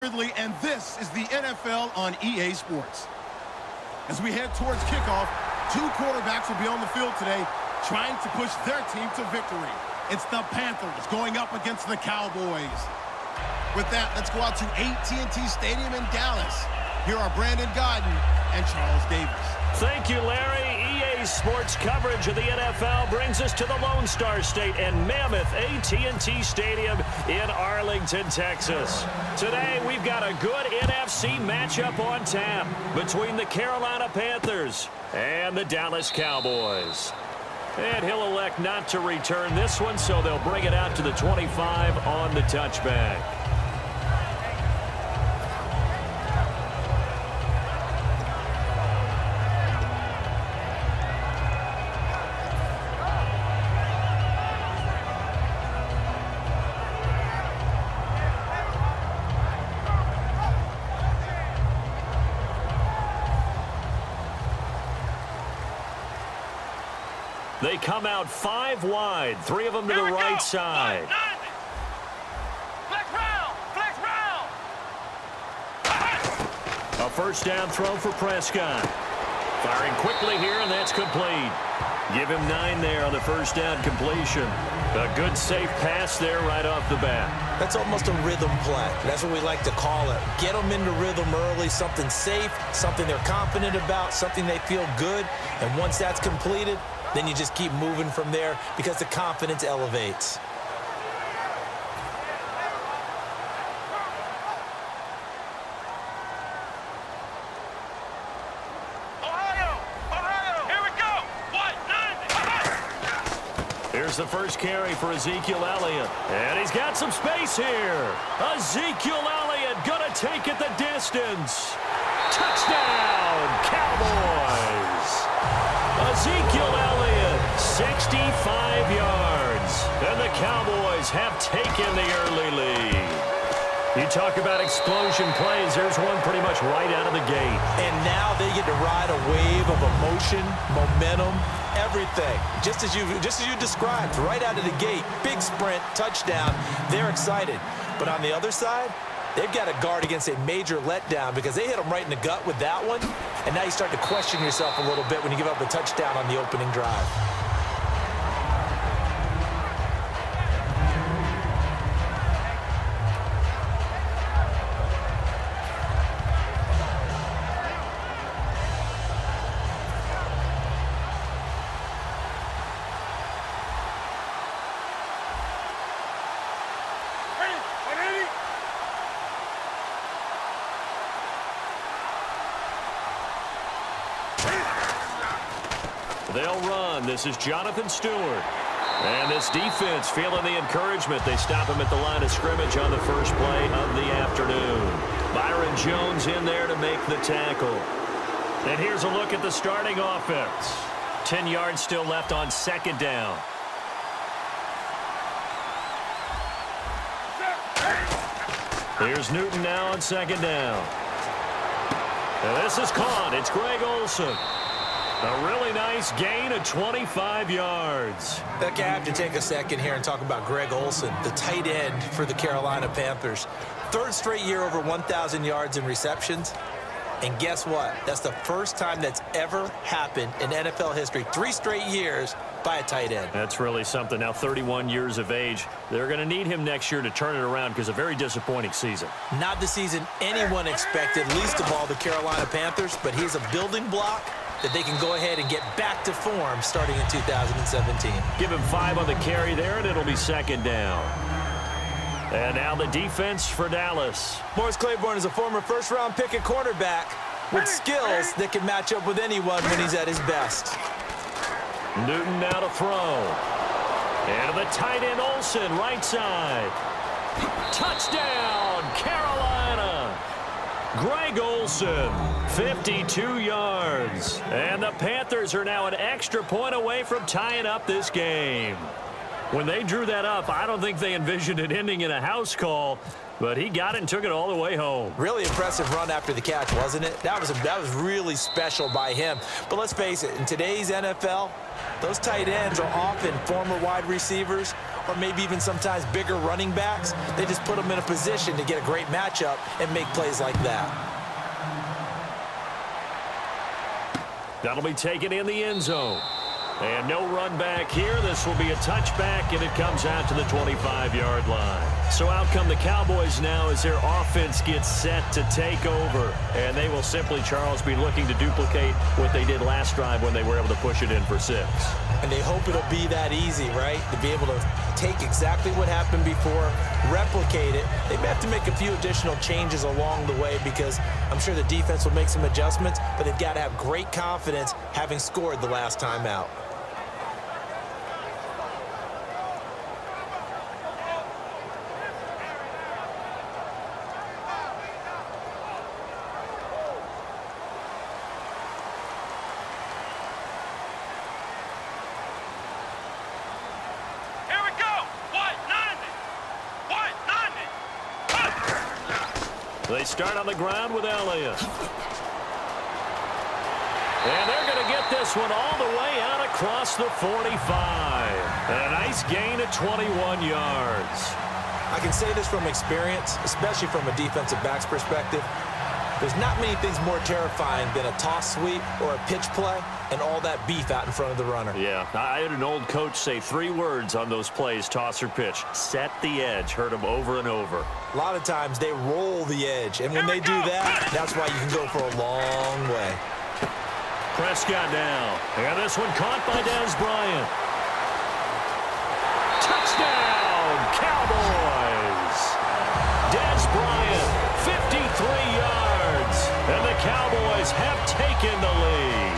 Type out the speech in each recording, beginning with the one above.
And this is the NFL on EA Sports. As we head towards kickoff, two quarterbacks will be on the field today trying to push their team to victory. It's the Panthers going up against the Cowboys. With that, let's go out to AT&T Stadium in Dallas. Here are Brandon Godden and Charles Davis. Thank you, Larry. EA Sports coverage of the NFL brings us to the Lone Star State and mammoth AT&T Stadium in Arlington, Texas. Today, we've got a good NFC matchup on tap between the Carolina Panthers and the Dallas Cowboys. And he'll elect not to return this one, so they'll bring it out to the 25 on the touchback. They come out 5 wide, 3 of them to the right side. A first down throw for Prescott. Firing quickly here, and that's complete. Give him 9 there on the first down completion. A good, safe pass there right off the bat. That's almost a rhythm play. That's what we like to call it. Get them into rhythm early, something safe, something they're confident about, something they feel good. And once that's completed, then you just keep moving from there because the confidence elevates. Here we go. Here's the first carry for Ezekiel Elliott. And he's got some space here. Ezekiel Elliott gonna take it the distance. Touchdown, Cowboys. Ezekiel Elliott, 65 yards. And the Cowboys have taken the early lead. You talk about explosion plays. There's one pretty much right out of the gate. And now they get to ride a wave of emotion, momentum, everything. Just as you described, right out of the gate, big sprint, touchdown. They're excited. But on the other side, they've got to guard against a major letdown because they hit them right in the gut with that one. And now you start to question yourself a little bit when you give up a touchdown on the opening drive. They'll run. This is Jonathan Stewart. And this defense feeling the encouragement. They stop him at the line of scrimmage on the first play of the afternoon. Byron Jones in there to make the tackle. And here's a look at the starting offense. 10 yards still left on second down. Here's Newton now on second down. And this is caught. It's Greg Olsen. A really nice gain of 25 yards. Okay, I have to take a second here and talk about Greg Olsen, the tight end for the Carolina Panthers. 3rd straight year over 1,000 yards in receptions. And guess what? That's the first time that's ever happened in NFL history. 3 straight years by a tight end. That's really something. Now 31 years of age. They're going to need him next year to turn it around because a very disappointing season. Not the season anyone expected, least of all the Carolina Panthers, but he's a building block that they can go ahead and get back to form starting in 2017. Give him 5 on the carry there, and it'll be second down. And now the defense for Dallas. Morris Claiborne is a former first-round pick at cornerback with skills that can match up with anyone when he's at his best. Newton now to throw. And the tight end Olsen, right side. Touchdown, Carolina. Greg Olsen, 52 yards. And the Panthers are now an extra point away from tying up this game. When they drew that up, I don't think they envisioned it ending in a house call, but he got it and took it all the way home. Really impressive run after the catch, wasn't it? That was really special by him. But let's face it, in today's NFL, those tight ends are often former wide receivers or maybe even sometimes bigger running backs, they just put them in a position to get a great matchup and make plays like that. That'll be taken in the end zone. And no run back here. This will be a touchback, and it comes out to the 25-yard line. So out come the Cowboys now as their offense gets set to take over. And they will simply, Charles, be looking to duplicate what they did last drive when they were able to push it in for 6. And they hope it'll be that easy, right? To be able to take exactly what happened before, replicate it. They may have to make a few additional changes along the way because I'm sure the defense will make some adjustments, but they've got to have great confidence having scored the last time out. They start on the ground with Elliott. And they're going to get this one all the way out across the 45. And a nice gain of 21 yards. I can say this from experience, especially from a defensive back's perspective. There's not many things more terrifying than a toss sweep or a pitch play and all that beef out in front of the runner. Yeah, I had an old coach say 3 words on those plays, toss or pitch. Set the edge. Heard them over and over. A lot of times they roll the edge, and when they do that, that's why you can go for a long way. Prescott now. And this one caught by Dez Bryant. Touchdown, Cowboys! Dez Bryant, 53 yards. And the Cowboys have taken the lead.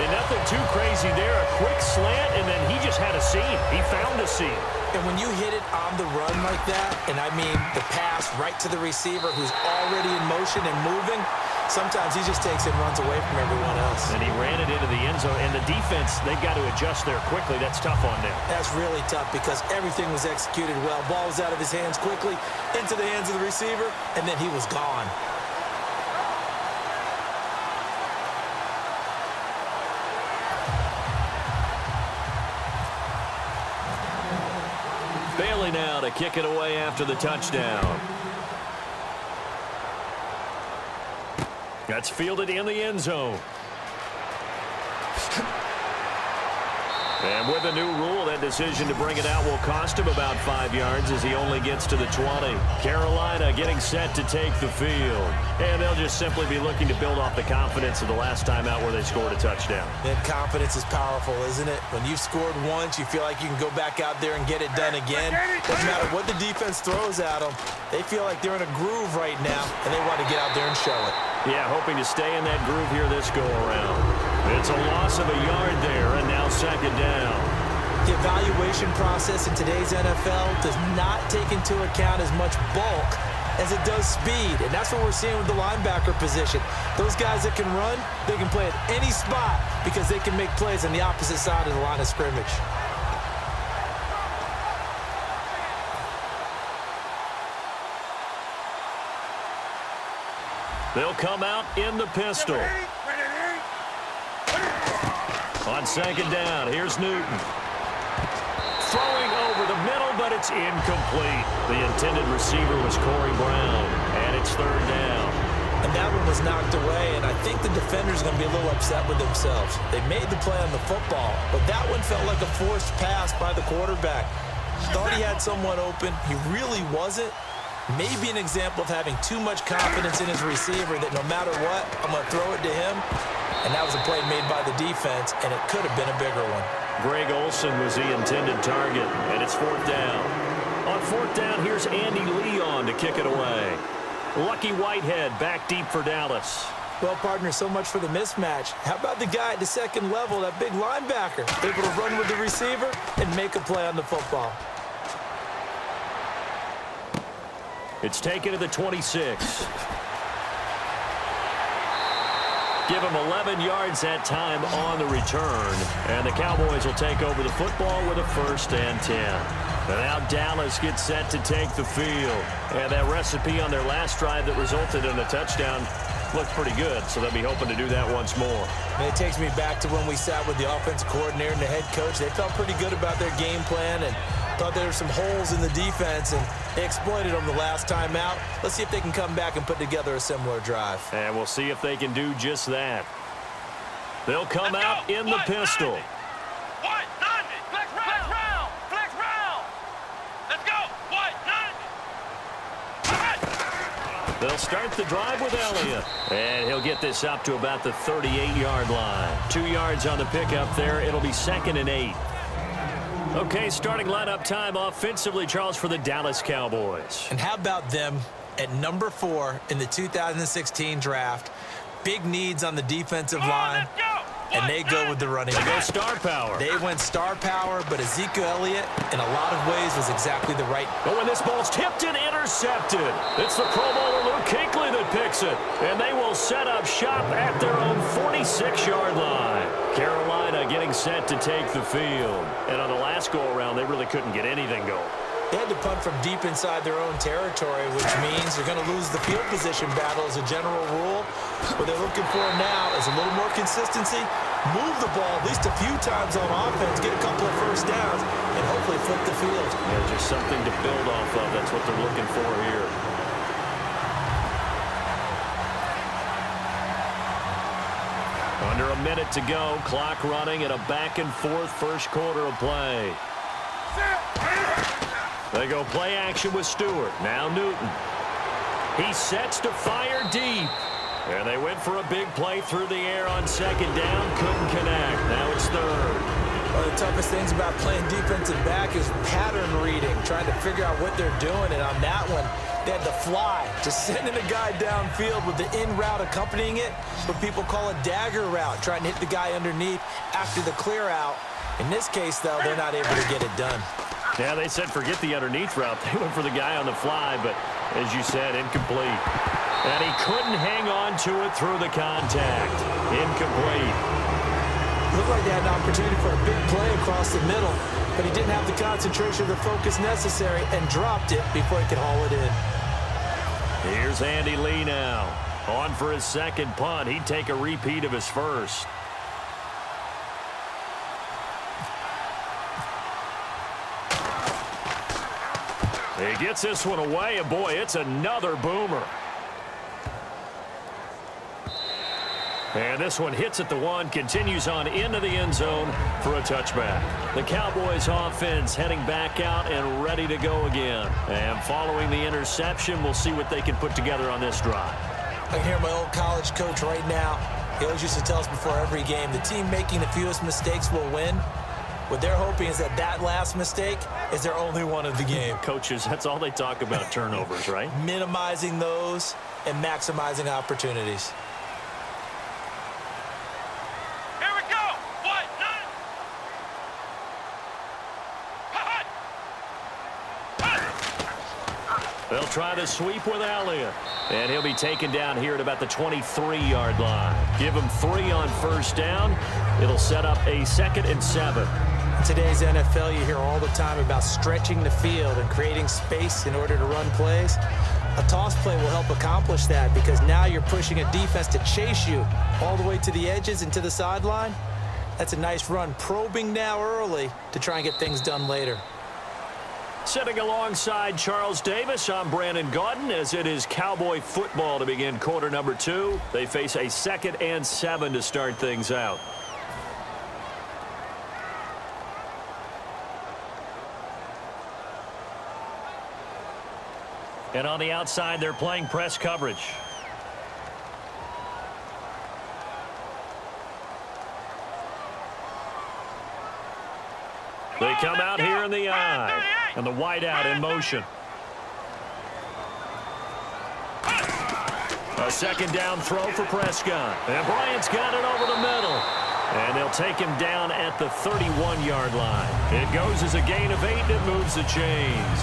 And nothing too crazy there. A quick slant, and then he just had a seam. He found a seam. And when you hit it on the run like that, and I mean the pass right to the receiver who's already in motion and moving, sometimes he just takes it and runs away from everyone else. And he ran it into the end zone. And the defense, they've got to adjust there quickly. That's tough on them. That's really tough because everything was executed well. Ball was out of his hands quickly, into the hands of the receiver, and then he was gone. Bailey now to kick it away after the touchdown. That's fielded in the end zone. And with a new rule, that decision to bring it out will cost him about 5 yards as he only gets to the 20. Carolina getting set to take the field. And they'll just simply be looking to build off the confidence of the last time out where they scored a touchdown. That confidence is powerful, isn't it? When you've scored once, you feel like you can go back out there and get it done again. Doesn't matter what the defense throws at them. They feel like they're in a groove right now, and they want to get out there and show it. Yeah, hoping to stay in that groove here this go-around. It's a loss of a yard there, and now second down. The evaluation process in today's NFL does not take into account as much bulk as it does speed, and that's what we're seeing with the linebacker position. Those guys that can run, they can play at any spot because they can make plays on the opposite side of the line of scrimmage. They'll come out in the pistol. On second down, here's Newton. Throwing over the middle, but it's incomplete. The intended receiver was Corey Brown, and it's third down. And that one was knocked away, and I think the defender's going to be a little upset with themselves. They made the play on the football, but that one felt like a forced pass by the quarterback. Thought he had someone open. He really wasn't. Maybe an example of having too much confidence in his receiver that no matter what, I'm going to throw it to him. And that was a play made by the defense, and it could have been a bigger one. Greg Olsen was the intended target, and it's fourth down. On fourth down, here's Andy Leon to kick it away. Lucky Whitehead back deep for Dallas. Well, partner, so much for the mismatch. How about the guy at the second level, that big linebacker, able to run with the receiver and make a play on the football? It's taken to the 26. Give him 11 yards that time on the return. And the Cowboys will take over the football with a 1st and 10. And now Dallas gets set to take the field. And that recipe on their last drive that resulted in a touchdown looks pretty good. So they'll be hoping to do that once more. And it takes me back to when we sat with the offensive coordinator and the head coach. They felt pretty good about their game plan. And Thought there were some holes in the defense, and they exploited them the last time out. Let's see if they can come back and put together a similar drive. And we'll see if they can do just that. They'll come out in the pistol. They'll start the drive with Elliott. And he'll get this up to about the 38-yard line. 2 yards on the pickup there. It'll be 2nd and 8. Okay, starting lineup time offensively, Charles, for the Dallas Cowboys. And how about them at number 4 in the 2016 draft? Big needs on the defensive line. And they go with the running back. They go star power. They went star power, but Ezekiel Elliott, in a lot of ways, was exactly the right. But when this ball's tipped and intercepted, it's the Pro Bowler Luke Kuechly that picks it. And they will set up shop at their own 46-yard line. Carolina getting set to take the field. And on the last go-around, they really couldn't get anything going. They had to punt from deep inside their own territory, which means they're going to lose the field position battle as a general rule. What they're looking for now is a little more consistency, move the ball at least a few times on offense, get a couple of first downs, and hopefully flip the field. Yeah, just something to build off of. That's what they're looking for here. Under a minute to go, clock running at a back-and-forth first quarter of play. They go play action with Stewart. Now Newton. He sets to fire deep. And they went for a big play through the air on 2nd down. Couldn't connect. Now it's 3rd. One of the toughest things about playing defensive back is pattern reading, trying to figure out what they're doing. And on that one, they had to fly, just sending a guy downfield with the in route accompanying it, what people call a dagger route, trying to hit the guy underneath after the clear out. In this case, though, they're not able to get it done. Yeah, they said forget the underneath route. They went for the guy on the fly, but as you said, incomplete. And he couldn't hang on to it through the contact. Incomplete. Looked like they had an opportunity for a big play across the middle, but he didn't have the concentration or the focus necessary and dropped it before he could haul it in. Here's Andy Lee now. On for his 2nd punt. He'd take a repeat of his first. He gets this one away, and boy, it's another boomer. And this one hits at the 1, continues on into the end zone for a touchback. The Cowboys offense heading back out and ready to go again. And following the interception, we'll see what they can put together on this drive. I can hear my old college coach right now. He always used to tell us before every game, the team making the fewest mistakes will win. What they're hoping is that that last mistake is their only one of the game. Coaches, that's all they talk about, turnovers, right? Minimizing those and maximizing opportunities. Here we go. What? They'll try the sweep with Elliott. And he'll be taken down here at about the 23-yard line. Give him 3 on first down. It'll set up a 2nd and 7. In today's NFL, you hear all the time about stretching the field and creating space in order to run plays. A toss play will help accomplish that because now you're pushing a defense to chase you all the way to the edges and to the sideline. That's a nice run, probing now early to try and get things done later. Sitting alongside Charles Davis, I'm Brandon Gaudin as it is Cowboy football to begin quarter number 2. They face a 2nd and 7 to start things out. And on the outside, they're playing press coverage. They come out here in the eye. And the wideout in motion. A 2nd down throw for Prescott. And Bryant's got it over the middle. And they'll take him down at the 31-yard line. It goes as a gain of 8, and it moves the chains.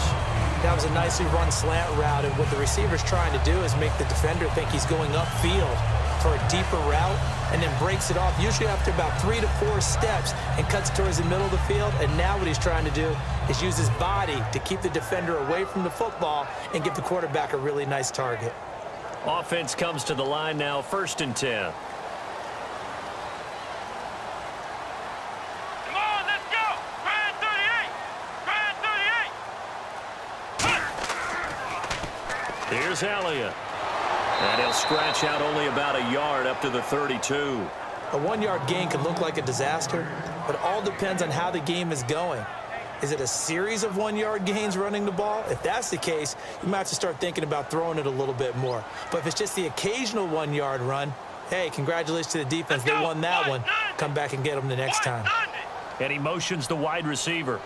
That was a nicely run slant route, and what the receiver's trying to do is make the defender think he's going upfield for a deeper route and then breaks it off, usually after about 3 to 4 steps, and cuts towards the middle of the field. And now what he's trying to do is use his body to keep the defender away from the football and give the quarterback a really nice target. Offense comes to the line now, 1st and 10. Come on, let's go. Brand 38. Brand 38. Here's Elliott. And he'll scratch out only about a yard up to the 32. A 1-yard gain can look like a disaster, but it all depends on how the game is going. Is it a series of 1-yard gains running the ball? If that's the case, you might have to start thinking about throwing it a little bit more. But if it's just the occasional 1-yard run, hey, congratulations to the defense. They won that one. Come back and get them the next time. And he motions the wide receiver.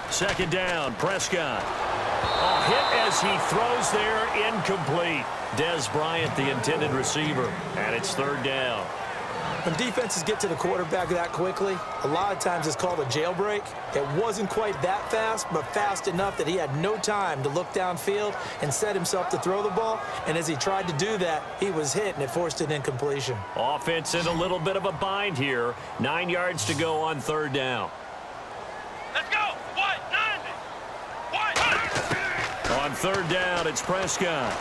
Second down, Prescott. A hit as he throws there, incomplete. Dez Bryant, the intended receiver, and it's third down. When defenses get to the quarterback that quickly, a lot of times it's called a jailbreak. It wasn't quite that fast, but fast enough that he had no time to look downfield and set himself to throw the ball. And as he tried to do that, he was hit, and it forced an incompletion. Offense in a little bit of a bind here. 9 yards to go on third down. Let's go. What? 90. What? On third down, it's Prescott.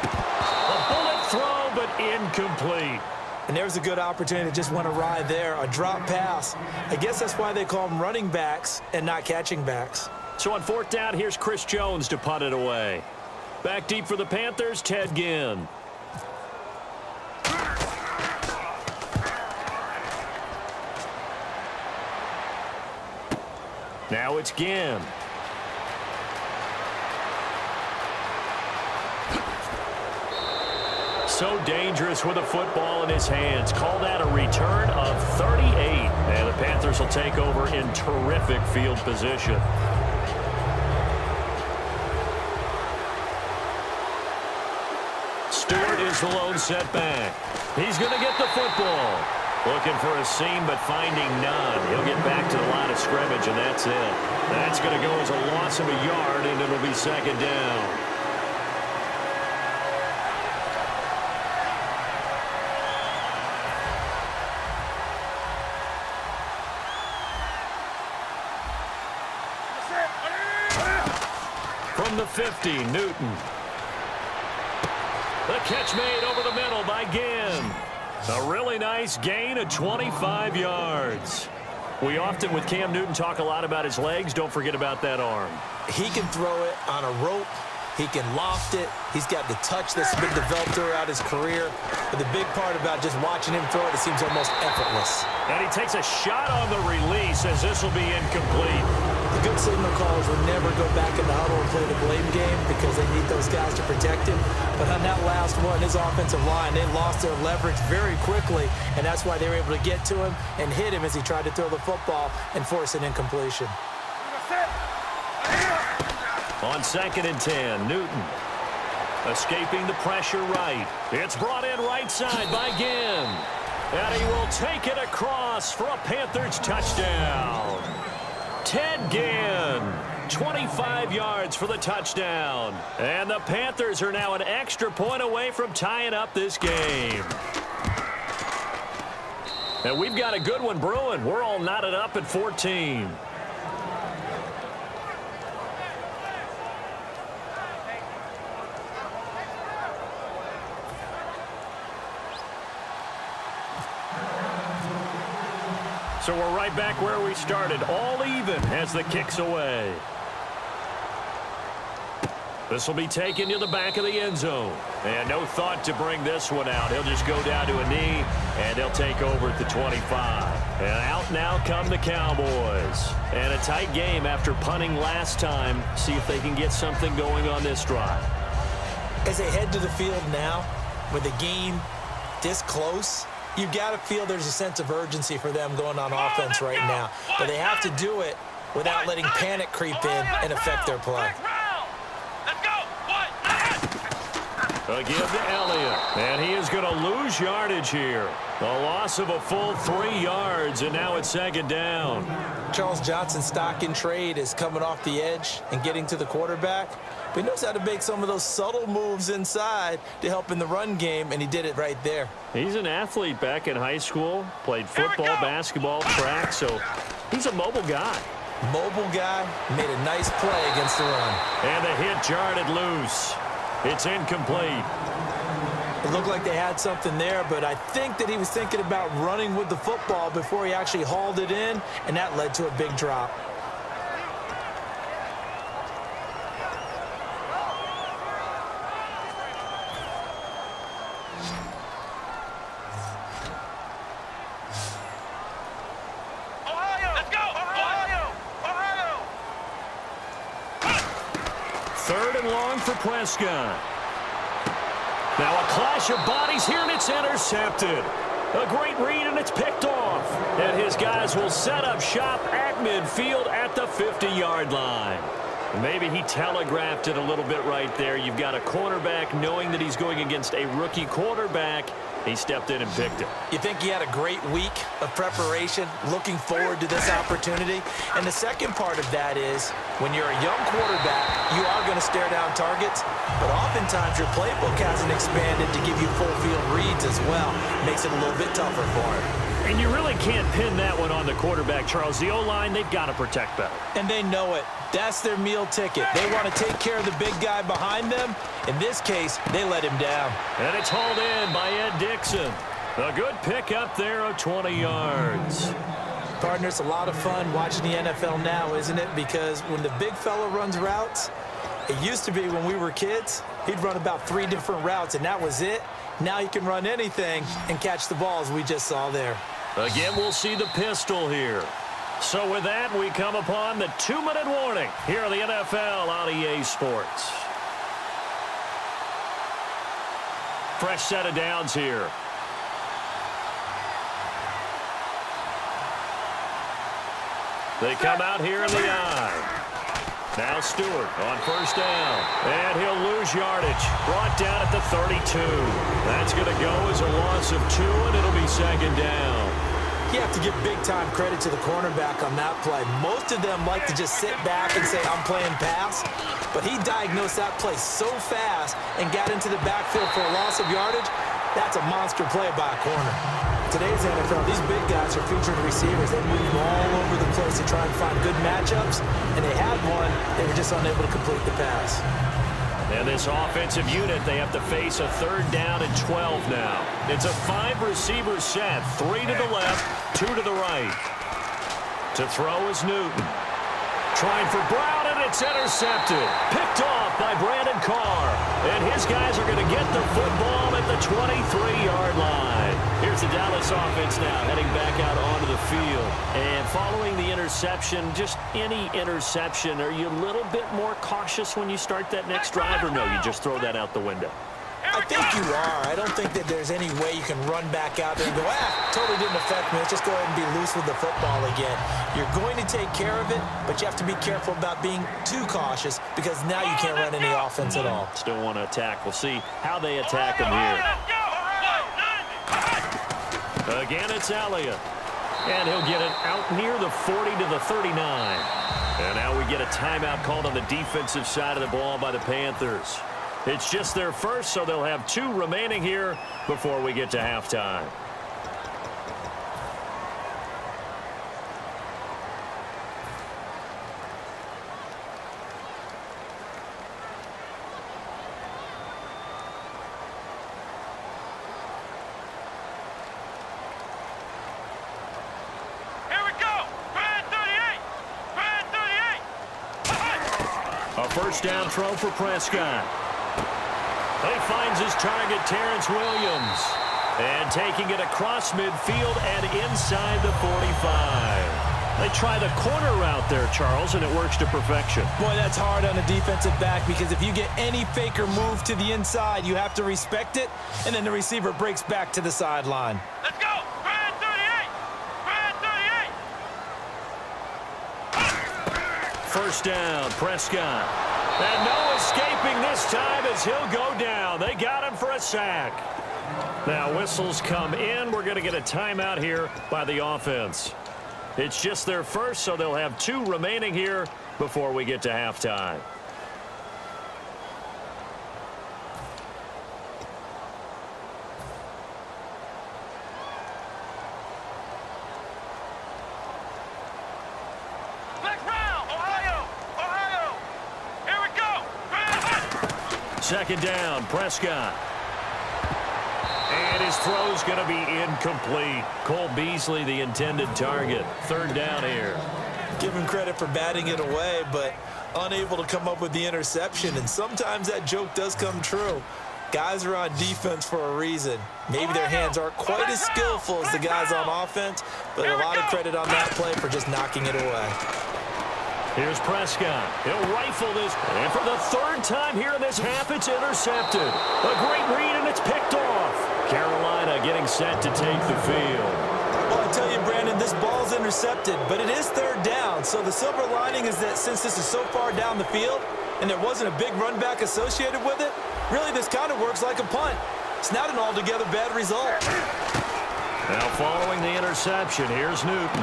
A bullet throw, but incomplete. And there's a good opportunity to just went awry there, a drop pass. I guess that's why they call them running backs and not catching backs. So on fourth down, here's Chris Jones to punt it away. Back deep for the Panthers, Ted Ginn. Now it's Ginn. So dangerous with a football in his hands. Call that a return of 38. And the Panthers will take over in terrific field position. Stewart is the lone setback. He's going to get the football. Looking for a seam, but finding none. He'll get back to the line of scrimmage, and that's it. That's going to go as a loss of a yard, and it'll be second down. From the 50, Newton. The catch made over the middle by Ginn. A really nice gain of 25 yards. We often, with Cam Newton, talk a lot about his legs. Don't forget about that arm. He can throw it on a rope. He can loft it. He's got the touch that's been developed throughout his career. But the big part about just watching him throw it seems almost effortless. And he takes a shot on the release as this will be incomplete. The good signal callers would never go back in the huddle and play the blame game because they need those guys to protect him. But on that last one, his offensive line, they lost their leverage very quickly, and that's why they were able to get to him and hit him as he tried to throw the football and force an incompletion. On 2nd and 10, Newton escaping the pressure right. It's brought in right side by Ginn. And he will take it across for a Panthers touchdown. Ted Ginn, 25 yards for the touchdown. And the Panthers are now an extra point away from tying up this game. And we've got a good one brewing. We're all knotted up at 14. So we're right back where we started, all even as the kick's away. This will be taken to the back of the end zone. And no thought to bring this one out. He'll just go down to a knee, and they'll take over at the 25. And out now come the Cowboys. And a tight game after punting last time. See if they can get something going on this drive. As they head to the field now, with the game this close, you got to feel there's a sense of urgency for them going on offense right now. But they have to do it without letting panic creep in and affect their play. Again to Elliott. And he is going to lose yardage here. A loss of a full 3 yards, and now it's second down. Charles Johnson's stock in trade is coming off the edge and getting to the quarterback. But he knows how to make some of those subtle moves inside to help in the run game, and he did it right there. He's an athlete back in high school, played football, basketball, track, so he's a mobile guy. Mobile guy, made a nice play against the run. And the hit jarred it loose. It's incomplete. It looked like they had something there, but I think that he was thinking about running with the football before he actually hauled it in, and that led to a big drop. 3rd and long for Prescott. Now a clash of bodies here, and it's intercepted. A great read, and it's picked off. And his guys will set up shop at midfield at the 50-yard line. Maybe he telegraphed it a little bit right there. You've got a cornerback knowing that he's going against a rookie quarterback. He stepped in and picked it. You think he had a great week of preparation, looking forward to this opportunity? And the second part of that is, when you're a young quarterback, you are going to stare down targets, but oftentimes your playbook hasn't expanded to give you full field reads as well. Makes it a little bit tougher for him. And you really can't pin that one on the quarterback, Charles. The O-line, they've got to protect better. And they know it. That's their meal ticket. They want to take care of the big guy behind them. In this case, they let him down. And it's hauled in by Ed Dixon. A good pick up there of 20 yards. Partner, it's a lot of fun watching the NFL now, isn't it? Because when the big fella runs routes, it used to be when we were kids, he'd run about 3 different routes, and that was it. Now he can run anything and catch the balls we just saw there. Again, we'll see the pistol here. So with that, we come upon the 2-minute warning here on the NFL on EA Sports. Fresh set of downs here. They come out here in the eye. Now Stewart on 1st down. And he'll lose yardage. Brought down at the 32. That's going to go as a loss of 2, and it'll be 2nd down. You have to give big-time credit to the cornerback on that play. Most of them like to just sit back and say, I'm playing pass. But he diagnosed that play so fast and got into the backfield for a loss of yardage. That's a monster play by a corner. Today's NFL, these big guys are featured receivers. They move all over the place to try and find good matchups, and they had one. They were just unable to complete the pass. And this offensive unit, they have to face a 3rd down and 12 now. It's a 5-receiver set, 3 to the left, 2 to the right. To throw is Newton. Trying for Brown, and it's intercepted. Picked off by Brandon Carr. And his guys are going to get the football at the 23-yard line. Here's the Dallas offense now, heading back out onto the field. And following the interception, just any interception, are you a little bit more cautious when you start that next drive, or no, you just throw that out the window? I think you are. I don't think that there's any way you can run back out there and go, totally didn't affect me. Let's just go ahead and be loose with the football again. You're going to take care of it, but you have to be careful about being too cautious because now you can't run any offense at all. Still want to attack. We'll see how they attack them here. Again, it's Elliott. And he'll get it out near the 40 to the 39. And now we get a timeout called on the defensive side of the ball by the Panthers. It's just their first, so they'll have 2 remaining here before we get to halftime. Here we go. Brand 38. Brand 38. A 1st down throw for Prescott. He finds his target, Terrence Williams. And taking it across midfield and inside the 45. They try the corner route there, Charles, and it works to perfection. Boy, that's hard on a defensive back because if you get any faker move to the inside, you have to respect it, and then the receiver breaks back to the sideline. Let's go. Brand 38. Brand 38. 1st down, Prescott. And no escaping this time as he'll go down. They got him for a sack. Now whistles come in. We're going to get a timeout here by the offense. It's just their first, so they'll have 2 remaining here before we get to halftime. Second down, Prescott. And his throw's going to be incomplete. Cole Beasley, the intended target. 3rd down here. Give him credit for batting it away, but unable to come up with the interception. And sometimes that joke does come true. Guys are on defense for a reason. Maybe their hands aren't quite as skillful as the guys on offense, but a lot of credit on that play for just knocking it away. Here's Prescott. He'll rifle this. And for the third time here in this half, it's intercepted. A great read, and it's picked off. Carolina getting set to take the field. Well, I tell you, Brandon, this ball's intercepted, but it is third down. So the silver lining is that since this is so far down the field and there wasn't a big run back associated with it, really this kind of works like a punt. It's not an altogether bad result. Now following the interception, here's Newton.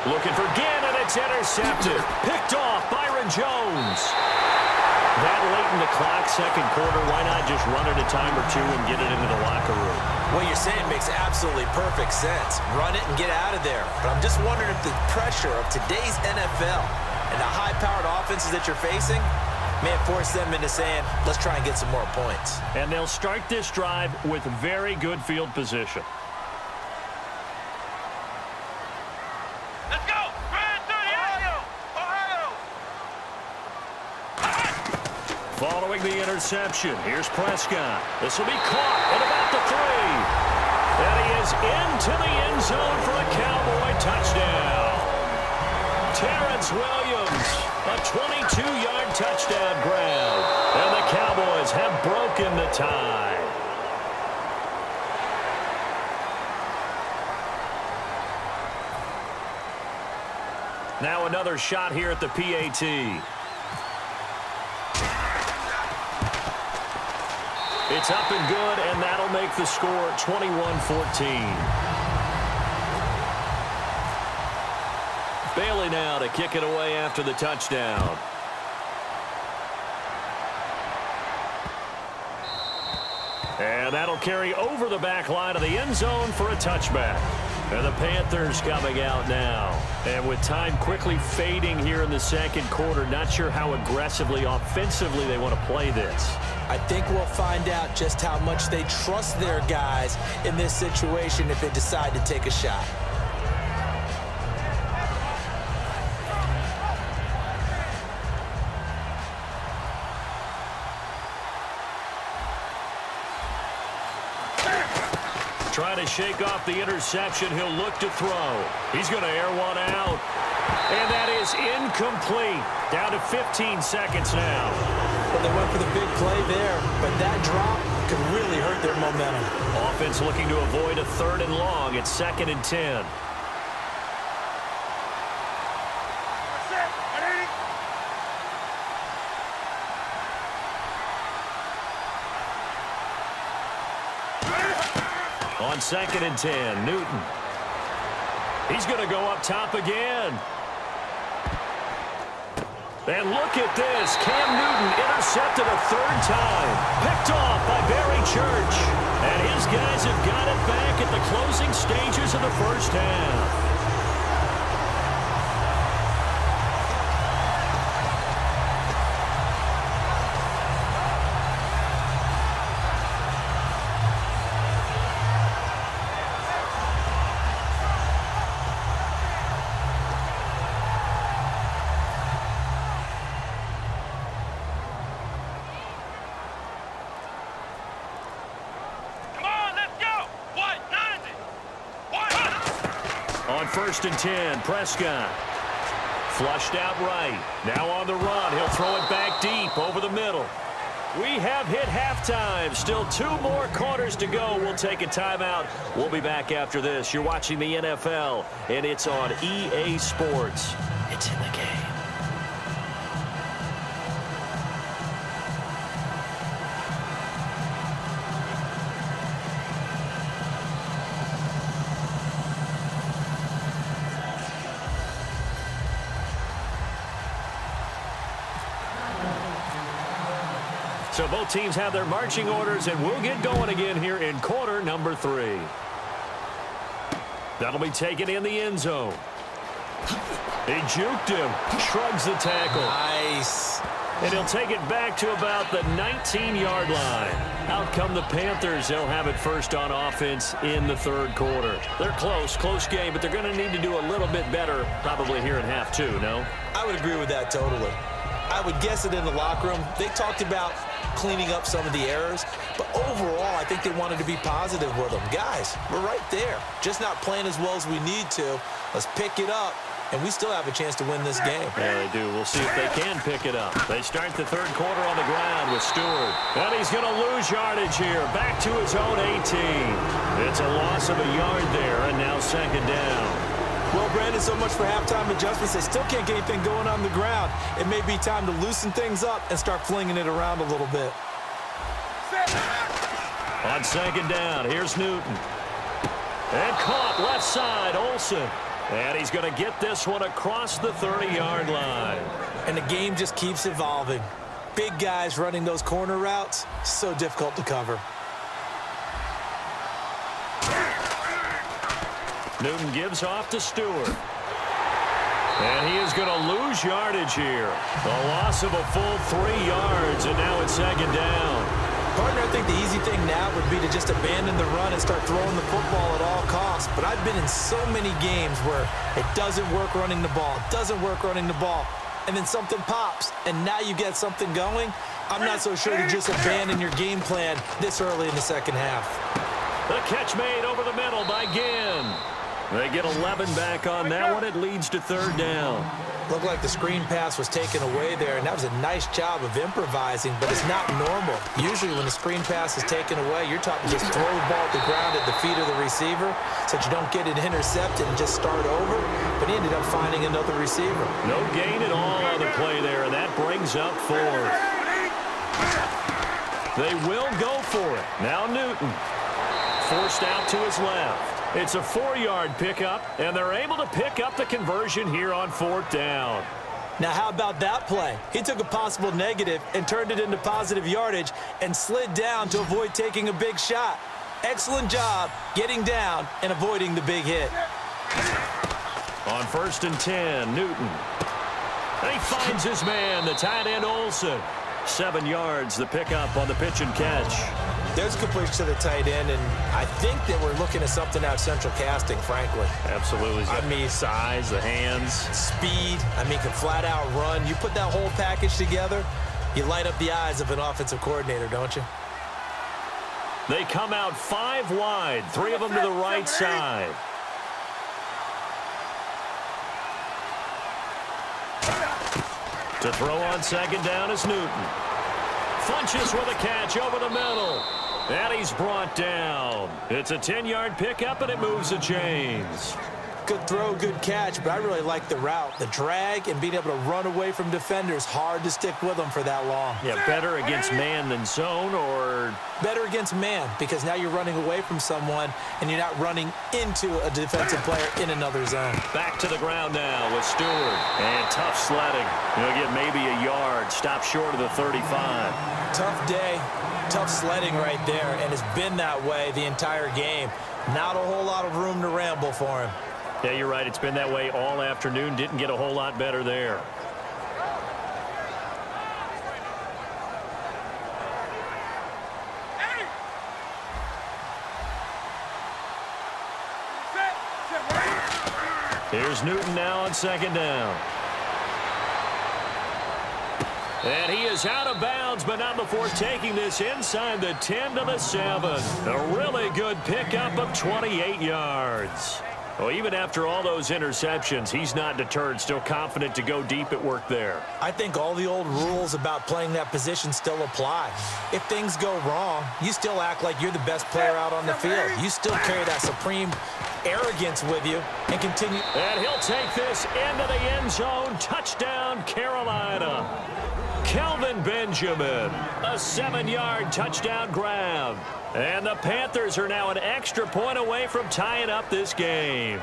Looking for Ginn, and it's intercepted. Picked off Byron Jones. That late in the clock, second quarter, why not just run it a time or two and get it into the locker room? What you're saying makes absolutely perfect sense. Run it and get out of there. But I'm just wondering if the pressure of today's NFL and the high-powered offenses that you're facing may have forced them into saying, let's try and get some more points. And they'll start this drive with very good field position. Let's go! Red 38! Ohio! Following the interception, here's Prescott. This will be caught at about the 3. And he is into the end zone for a Cowboy touchdown. Terrence Williams, a 22-yard touchdown grab. And the Cowboys have broken the tie. Now another shot here at the PAT. It's up and good, and that'll make the score 21-14. Bailey now to kick it away after the touchdown. And that'll carry over the back line of the end zone for a touchback. And the Panthers coming out now. And with time quickly fading here in the second quarter, not sure how aggressively, offensively they want to play this. I think we'll find out just how much they trust their guys in this situation if they decide to take a shot. Trying to shake off the interception. He'll look to throw. He's going to air one out. And that is incomplete. Down to 15 seconds now. Well, they went for the big play there, but that drop could really hurt their momentum. Offense looking to avoid a 3rd and long. It's 2nd and 10. On 2nd and 10, Newton. He's going to go up top again. And look at this. Cam Newton intercepted a 3rd time. Picked off by Barry Church. And his guys have got it back at the closing stages of the first half. On 1st and 10, Prescott. Flushed out right. Now on the run. He'll throw it back deep over the middle. We have hit halftime. Still 2 more quarters to go. We'll take a timeout. We'll be back after this. You're watching the NFL, and it's on EA Sports. It's in the game. So both teams have their marching orders, and we'll get going again here in quarter number 3. That'll be taken in the end zone. He juked him, shrugs the tackle. Nice. And he'll take it back to about the 19-yard line. Out come the Panthers. They'll have it first on offense in the 3rd quarter. They're close game, but they're going to need to do a little bit better probably here in half 2, no? I would agree with that totally. I would guess it in the locker room. They talked about cleaning up some of the errors, but overall, I think they wanted to be positive with them. Guys, we're right there. Just not playing as well as we need to. Let's pick it up and we still have a chance to win this game. Yeah, they do. We'll see if they can pick it up. They start the third quarter on the ground with Stewart. And he's going to lose yardage here. Back to his own 18. It's a loss of a yard there, and now second down. Well, Brandon, so much for halftime adjustments. They still can't get anything going on the ground. It may be time to loosen things up and start flinging it around a little bit. On second down, here's Newton. And caught left side, Olsen. And he's going to get this one across the 30-yard line. And the game just keeps evolving. Big guys running those corner routes, so difficult to cover. Newton gives off to Stewart. And he is going to lose yardage here. A loss of a full 3 yards, and now it's second down. Partner, I think the easy thing now would be to just abandon the run and start throwing the football at all costs. But I've been in so many games where it doesn't work running the ball, and then something pops, and now you get something going. I'm not so sure to just abandon your game plan this early in the second half. The catch made over the middle by Ginn. They get 11 back on that one. It leads to third down. Looked like the screen pass was taken away there, and that was a nice job of improvising, but it's not normal. Usually when the screen pass is taken away, you're taught to just throw the ball at the ground at the feet of the receiver so that you don't get it intercepted and just start over, but he ended up finding another receiver. No gain at all on the play there, and that brings up fourth. They will go for it. Now Newton. Forced out to his left. It's a 4-yard pickup, and they're able to pick up the conversion here on fourth down. Now, how about that play? He took a possible negative and turned it into positive yardage and slid down to avoid taking a big shot. Excellent job getting down and avoiding the big hit. On 1st and 10, Newton. And he finds his man, the tight end Olsen. 7 yards, the pickup on the pitch and catch. There's completion to the tight end, and I think that we're looking at something out of central casting, frankly. Absolutely. I mean, size, the hands. Speed. I mean, can flat out run. You put that whole package together, you light up the eyes of an offensive coordinator, don't you? They come out 5 wide, 3 of them to the right side. To throw on second down is Newton. Funches with a catch over the middle. And he's brought down. It's a 10-yard pickup, and it moves the chains. Good throw, good catch, but I really like the route. The drag and being able to run away from defenders, hard to stick with them for that long. Yeah, better against man than zone, or? Better against man, because now you're running away from someone, and you're not running into a defensive player in another zone. Back to the ground now with Stewart. And tough sledding. He'll get maybe a yard. Stop short of the 35. Tough day, tough sledding right there, and it's been that way the entire game. Not a whole lot of room to ramble for him. Yeah, you're right. It's been that way all afternoon. Didn't get a whole lot better there. Here's Newton now on second down. And he is out of bounds, but not before taking this inside the 10 to the 7. A really good pickup of 28 yards. Well, even after all those interceptions, he's not deterred, still confident to go deep at work there. I think all the old rules about playing that position still apply. If things go wrong, you still act like you're the best player out on the field. You still carry that supreme arrogance with you and continue. And he'll take this into the end zone. Touchdown, Carolina. Kelvin Benjamin, a 7-yard touchdown grab. And the Panthers are now an extra point away from tying up this game.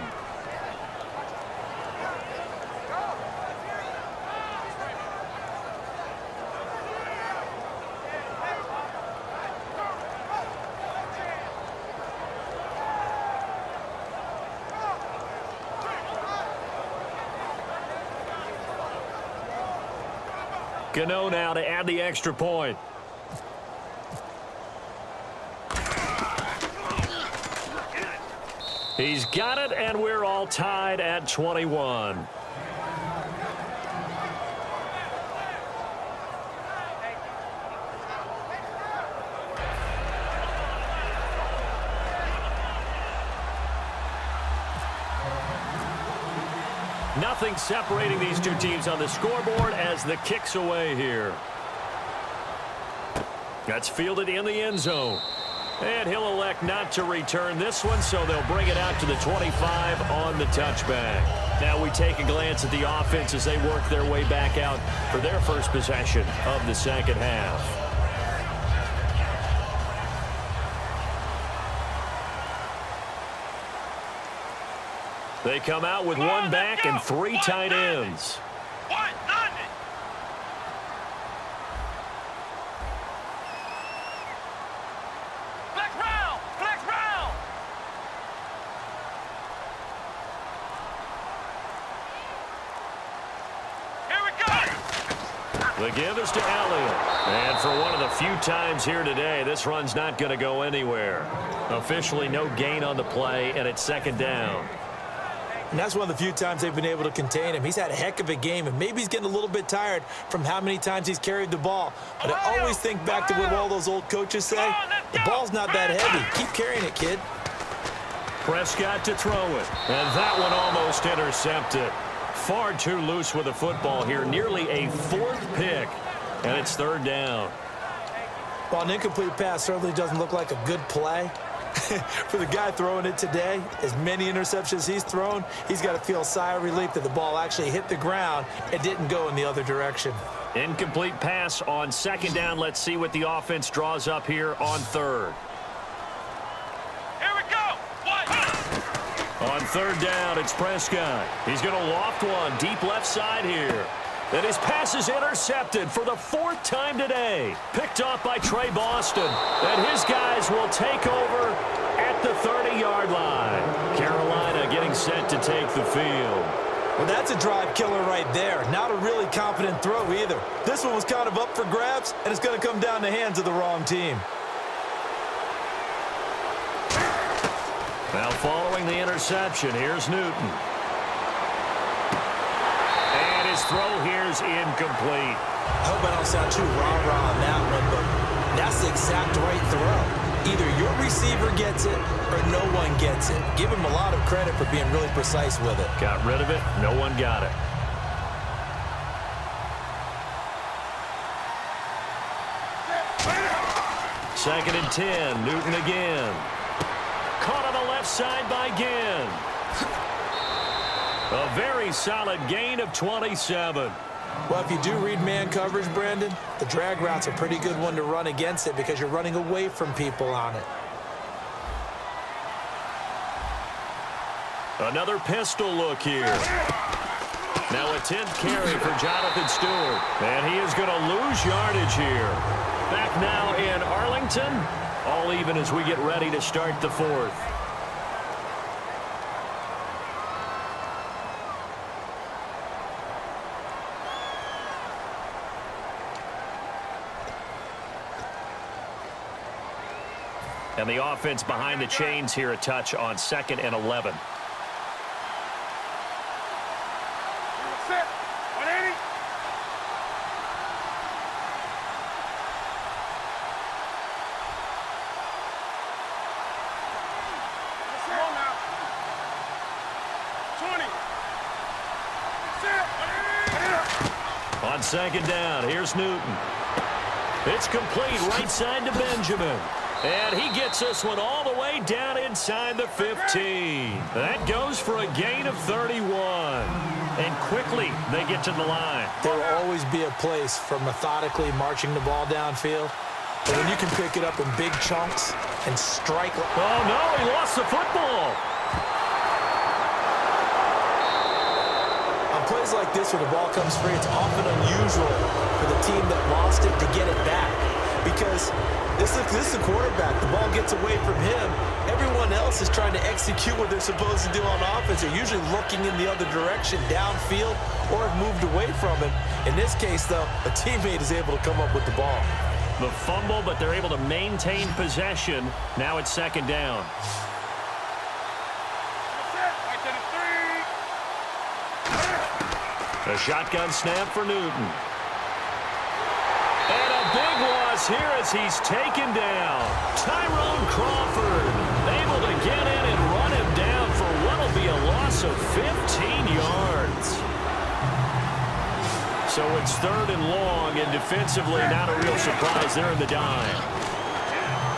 Gano now to add the extra point. He's got it, and we're all tied at 21. Nothing separating these two teams on the scoreboard as the kick's away here. That's fielded in the end zone. And he'll elect not to return this one, so they'll bring it out to the 25 on the touchback. Now we take a glance at the offense as they work their way back out for their first possession of the second half. They come out with one back and three tight ends. The give is to Elliott. And for one of the few times here today, this run's not going to go anywhere. Officially no gain on the play, and it's second down. And that's one of the few times they've been able to contain him. He's had a heck of a game, and maybe he's getting a little bit tired from how many times he's carried the ball. But I always think back to what all those old coaches say. The ball's not that heavy. Keep carrying it, kid. Prescott to throw it. And that one almost intercepted. Far too loose with the football here. Nearly a fourth pick. And it's third down. Well, an incomplete pass certainly doesn't look like a good play. For the guy throwing it today, as many interceptions he's thrown, he's got to feel a sigh of relief that the ball actually hit the ground and didn't go in the other direction. Incomplete pass on second down. Let's see what the offense draws up here on third. Here we go. On third down, it's Prescott. He's going to loft one deep left side here. And his pass is intercepted for the fourth time today. Picked off by Trey Boston. And his guys will take over at the 30-yard line. Carolina getting set to take the field. Well, that's a drive killer right there. Not a really confident throw either. This one was kind of up for grabs, and it's going to come down the hands of the wrong team. Now following the interception, here's Newton. And his throw here's incomplete. I hope I don't sound too rah-rah on that one, but that's the exact right throw. Either your receiver gets it or no one gets it. Give him a lot of credit for being really precise with it. Got rid of it. No one got it. Second and 10. Newton again. Caught on the left side by Ginn. A very solid gain of 27. Well, if you do read man coverage, Brandon, the drag route's a pretty good one to run against it because you're running away from people on it. Another pistol look here. Now a 10th carry for Jonathan Stewart. And he is going to lose yardage here. Back now in Arlington. All even as we get ready to start the fourth. And the offense behind the chains here a touch on 2nd and 11. Set. 180. Come on now. 20. Set. On second down, here's Newton. It's complete right side to Benjamin. And he gets this one all the way down inside the 15. That goes for a gain of 31. And quickly they get to the line. There will always be a place for methodically marching the ball downfield. But when you can pick it up in big chunks and strike. Oh, no, he lost the football. On plays like this where the ball comes free, it's often unusual for the team that lost it to get it back. Because this is the quarterback. The ball gets away from him. Everyone else is trying to execute what they're supposed to do on offense. They're usually looking in the other direction, downfield, or have moved away from him. In this case, though, a teammate is able to come up with the ball. The fumble, but they're able to maintain possession. Now it's second down. A shotgun snap for Newton. And a big loss here as he's taken down. Tyrone Crawford able to get in and run him down for what'll that'll be a loss of 15 yards. So it's 3rd and long, and defensively not a real surprise. They're in the dime.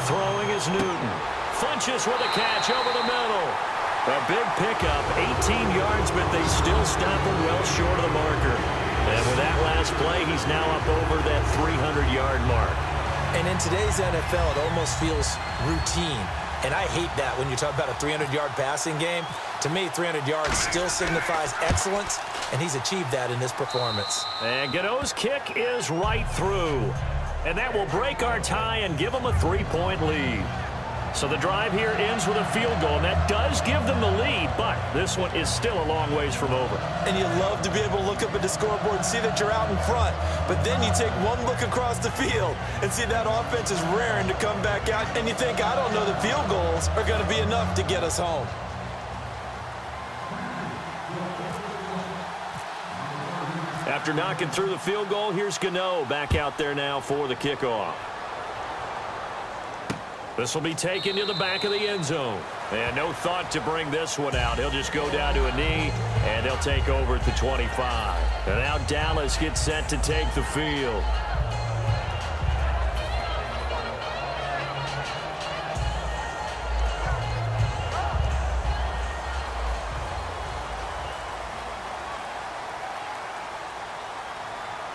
Throwing is Newton. Funches with a catch over the middle. A big pickup, 18 yards, but they still stop him well short of the marker. And with that last play, he's now up over that 300-yard mark. And in today's NFL, it almost feels routine. And I hate that when you talk about a 300-yard passing game. To me, 300 yards still signifies excellence, and he's achieved that in this performance. And Gano's kick is right through. And that will break our tie and give them a 3-point lead. So the drive here ends with a field goal, and that does give them the lead, but this one is still a long ways from over. And you love to be able to look up at the scoreboard and see that you're out in front, but then you take one look across the field and see that offense is raring to come back out, and you think, I don't know, the field goals are going to be enough to get us home. After knocking through the field goal, here's Gano back out there now for the kickoff. This will be taken to the back of the end zone. And no thought to bring this one out. He'll just go down to a knee, and they'll take over at the 25. And now Dallas gets set to take the field.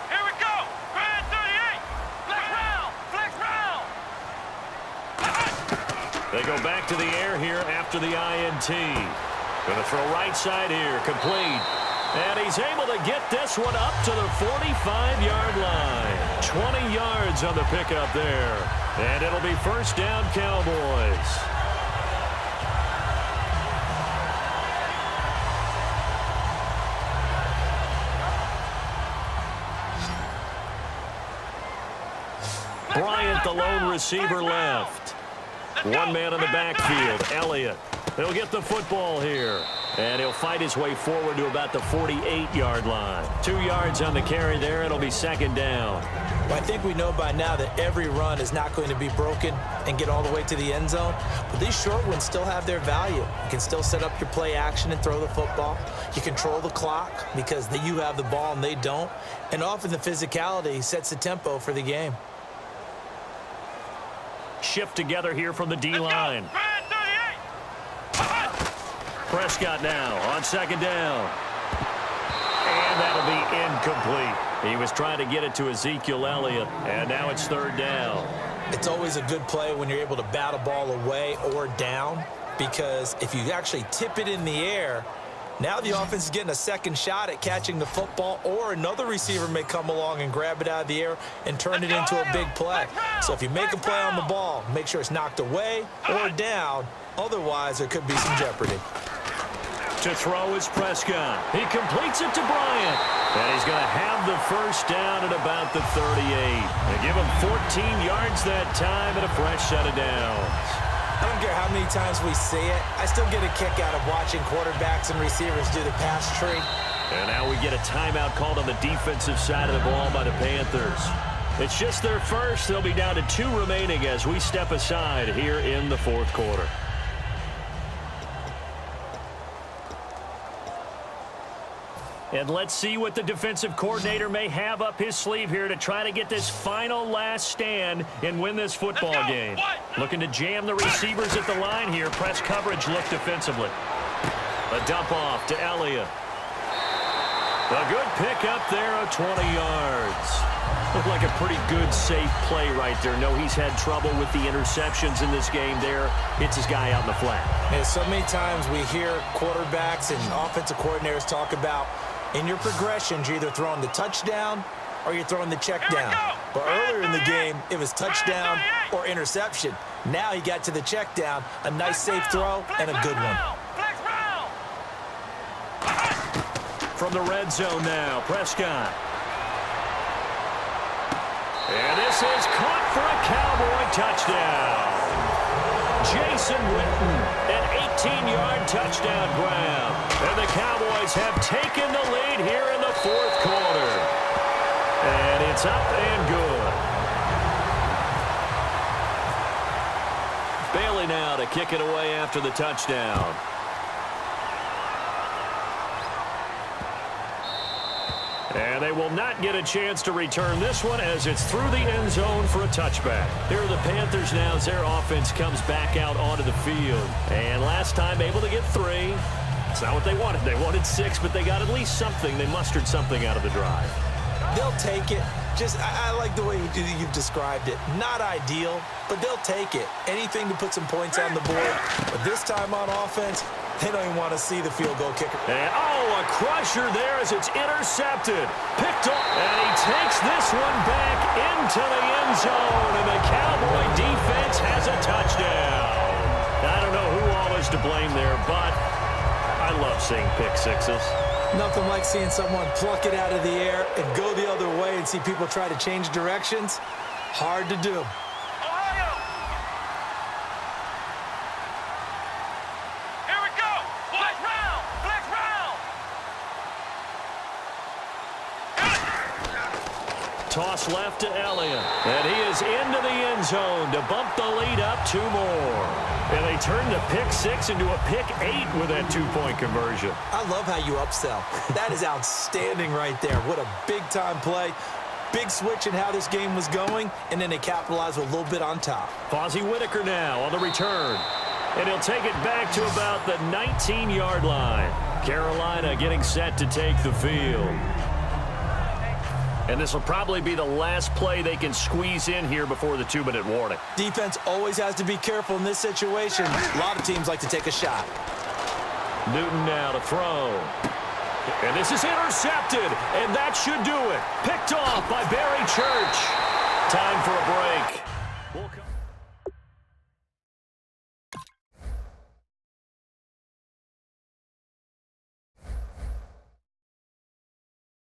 Here we go. Grand 38. Flex round. They go back to the air here after the INT. Going to throw right side here, complete. And he's able to get this one up to the 45-yard line. 20 yards on the pickup there. And it'll be 1st down, Cowboys. Bryant, the lone receiver, left. One man in the backfield, Elliott. He'll get the football here. And he'll fight his way forward to about the 48-yard line. 2 yards on the carry there. It'll be 2nd down. Well, I think we know by now that every run is not going to be broken and get all the way to the end zone. But these short ones still have their value. You can still set up your play action and throw the football. You control the clock because you have the ball and they don't. And often the physicality sets the tempo for the game. Shift together here from the D-line. Prescott now on 2nd down. And that'll be incomplete. He was trying to get it to Ezekiel Elliott, and now it's 3rd down. It's always a good play when you're able to bat a ball away or down, because if you actually tip it in the air, now the offense is getting a second shot at catching the football, or another receiver may come along and grab it out of the air and turn it into a big play. So if you make a play on the ball, make sure it's knocked away or down. Otherwise, there could be some jeopardy. To throw is Prescott. He completes it to Bryant. And he's going to have the 1st down at about the 38. They give him 14 yards that time and a fresh set of downs. I don't care how many times we see it. I still get a kick out of watching quarterbacks and receivers do the pass tree. And now we get a timeout called on the defensive side of the ball by the Panthers. It's just their first. They'll be down to 2 remaining as we step aside here in the 4th quarter. And let's see what the defensive coordinator may have up his sleeve here to try to get this final last stand and win this football game. Looking to jam the receivers at the line here. Press coverage look defensively. A dump off to Elliott. A good pick up there of 20 yards. Looked like a pretty good, safe play right there. No, he's had trouble with the interceptions in this game there. Hits his guy out in the flat. And so many times we hear quarterbacks and offensive coordinators talk about in your progressions, you're either throwing the touchdown or you're throwing the check down. But earlier in the game, it was touchdown or interception. Now he got to the check down, a nice safe throw, and a good one. From the red zone now, Prescott. And this is caught for a Cowboy touchdown. Jason Witten, an 18-yard touchdown grab. And the Cowboys have taken the lead here in the 4th quarter. And it's up and good. Bailey now to kick it away after the touchdown. And they will not get a chance to return this one as it's through the end zone for a touchback. Here are the Panthers now as their offense comes back out onto the field. And last time able to get 3. It's not what they wanted. They wanted 6, but they got at least something. They mustered something out of the drive. They'll take it. I like the way you've described it. Not ideal, but they'll take it. Anything to put some points on the board. But this time on offense, they don't even want to see the field goal kicker. And, a crusher there as it's intercepted. Picked off. And he takes this one back into the end zone. And the Cowboy defense has a touchdown. I don't know who all is to blame there, but I love seeing pick sixes. Nothing like seeing someone pluck it out of the air and go the other way and see people try to change directions. Hard to do. Ohio! Here we go! Black round! Black round! Toss left to Elliott. And he is into the end zone to bump the lead up 2 more. And they turn the pick 6 into a pick 8 with that 2-point conversion. I love how you upsell. That is outstanding right there. What a big-time play. Big switch in how this game was going, and then they capitalized with a little bit on top. Posey Whitaker now on the return. And he'll take it back to about the 19-yard line. Carolina getting set to take the field. And this will probably be the last play they can squeeze in here before the 2-minute warning. Defense always has to be careful in this situation. A lot of teams like to take a shot. Newton now to throw. And this is intercepted, and that should do it. Picked off by Barry Church. Time for a break.